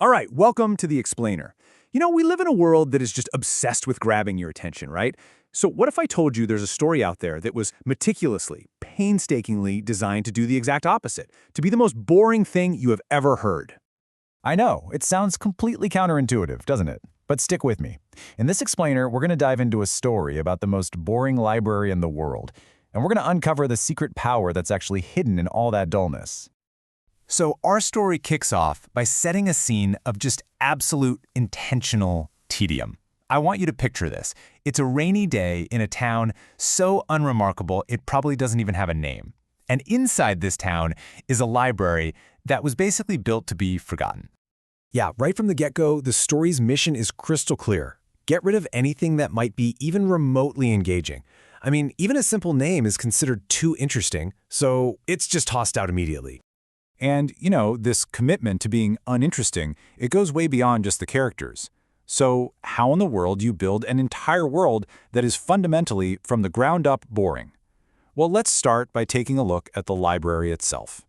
All right, welcome to The Explainer. We live in a world that is just obsessed with grabbing your attention, right? So what if I told you there's a story out there that was meticulously, painstakingly designed to do the exact opposite, to be the most boring thing you have ever heard? I know, it sounds completely counterintuitive, doesn't it? But stick with me. In this explainer, we're going to dive into a story about the most boring library in the world, and we're going to uncover the secret power that's actually hidden in all that dullness. So our story kicks off by setting a scene of just absolute intentional tedium. I want you to picture this. It's a rainy day in a town so unremarkable it probably doesn't even have a name. And inside this town is a library that was basically built to be forgotten. Yeah, right from the get-go, the story's mission is crystal clear. Get rid of anything that might be even remotely engaging. I mean, even a simple name is considered too interesting, so it's just tossed out immediately. And, this commitment to being uninteresting, it goes way beyond just the characters. So how in the world do you build an entire world that is fundamentally, from the ground up, boring? Well, let's start by taking a look at the library itself.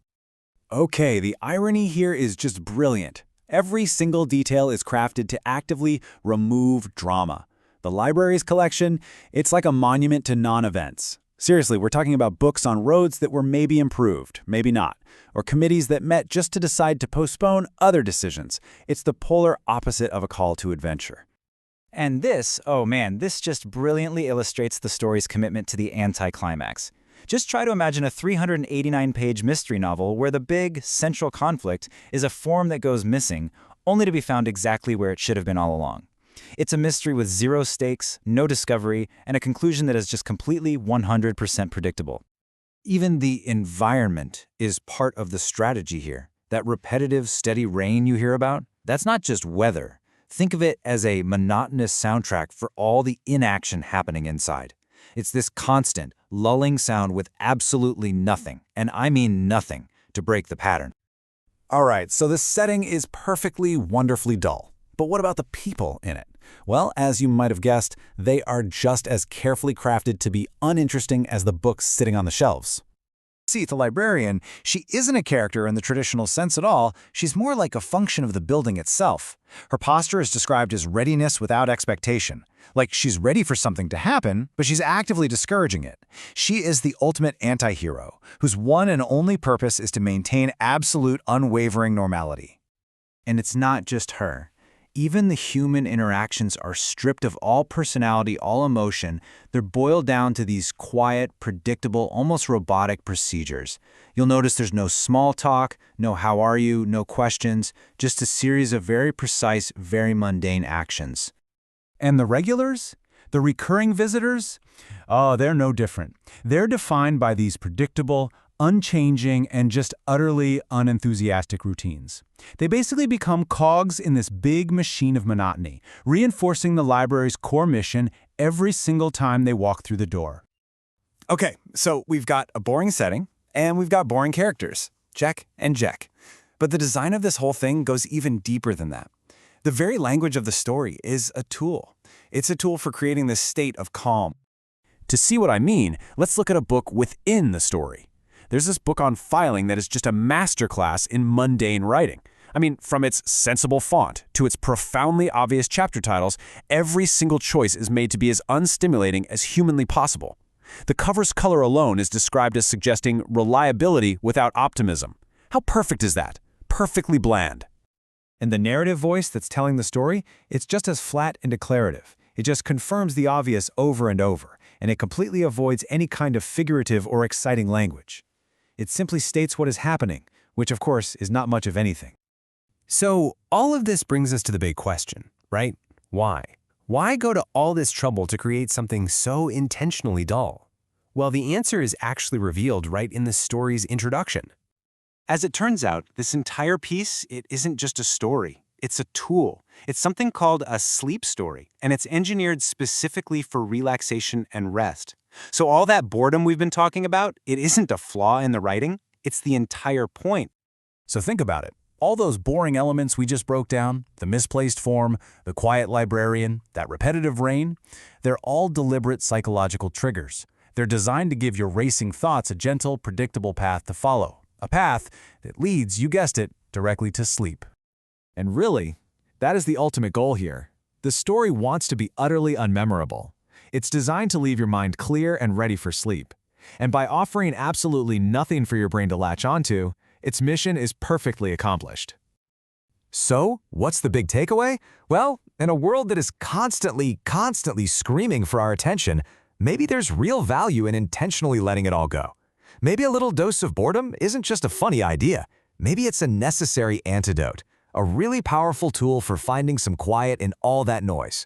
Okay, the irony here is just brilliant. Every single detail is crafted to actively remove drama. The library's collection, it's like a monument to non-events. Seriously, we're talking about books on roads that were maybe improved, maybe not, or committees that met just to decide to postpone other decisions. It's the polar opposite of a call to adventure. And this, oh man, this just brilliantly illustrates the story's commitment to the anticlimax. Just try to imagine a 389-page mystery novel where the big, central conflict is a form that goes missing, only to be found exactly where it should have been all along. It's a mystery with zero stakes, no discovery, and a conclusion that is just completely 100% predictable. Even the environment is part of the strategy here. That repetitive, steady rain you hear about, that's not just weather. Think of it as a monotonous soundtrack for all the inaction happening inside. It's this constant, lulling sound with absolutely nothing, and I mean nothing, to break the pattern. All right, so the setting is perfectly, wonderfully dull. But what about the people in it? Well, as you might have guessed, they are just as carefully crafted to be uninteresting as the books sitting on the shelves. See, the librarian, she isn't a character in the traditional sense at all. She's more like a function of the building itself. Her posture is described as readiness without expectation. Like she's ready for something to happen, but she's actively discouraging it. She is the ultimate anti-hero, whose one and only purpose is to maintain absolute, unwavering normality. And it's not just her. Even the human interactions are stripped of all personality, all emotion. They're boiled down to these quiet, predictable, almost robotic procedures. You'll notice there's no small talk, no how are you, no questions, just a series of very precise, very mundane actions. And the regulars? The recurring visitors? Oh, they're no different. They're defined by these predictable, unchanging, and just utterly unenthusiastic routines. They basically become cogs in this big machine of monotony, reinforcing the library's core mission every single time they walk through the door. Okay, so we've got a boring setting, and we've got boring characters. Check and check. But the design of this whole thing goes even deeper than that. The very language of the story is a tool. It's a tool for creating this state of calm. To see what I mean, let's look at a book within the story. There's this book on filing that is just a masterclass in mundane writing. I mean, from its sensible font to its profoundly obvious chapter titles, every single choice is made to be as unstimulating as humanly possible. The cover's color alone is described as suggesting reliability without optimism. How perfect is that? Perfectly bland. And the narrative voice that's telling the story, it's just as flat and declarative. It just confirms the obvious over and over, and it completely avoids any kind of figurative or exciting language. It simply states what is happening, which of course is not much of anything. So all of this brings us to the big question, right? Why? Why go to all this trouble to create something so intentionally dull? Well, the answer is actually revealed right in the story's introduction. As it turns out, this entire piece, it isn't just a story. It's a tool. It's something called a sleep story, and it's engineered specifically for relaxation and rest. So all that boredom we've been talking about, it isn't a flaw in the writing, it's the entire point. So think about it. All those boring elements we just broke down, the misplaced form, the quiet librarian, that repetitive rain, they're all deliberate psychological triggers. They're designed to give your racing thoughts a gentle, predictable path to follow. A path that leads, you guessed it, directly to sleep. And really, that is the ultimate goal here. The story wants to be utterly unmemorable. It's designed to leave your mind clear and ready for sleep. And by offering absolutely nothing for your brain to latch onto, its mission is perfectly accomplished. So, what's the big takeaway? Well, in a world that is constantly screaming for our attention, maybe there's real value in intentionally letting it all go. Maybe a little dose of boredom isn't just a funny idea. Maybe it's a necessary antidote, a really powerful tool for finding some quiet in all that noise.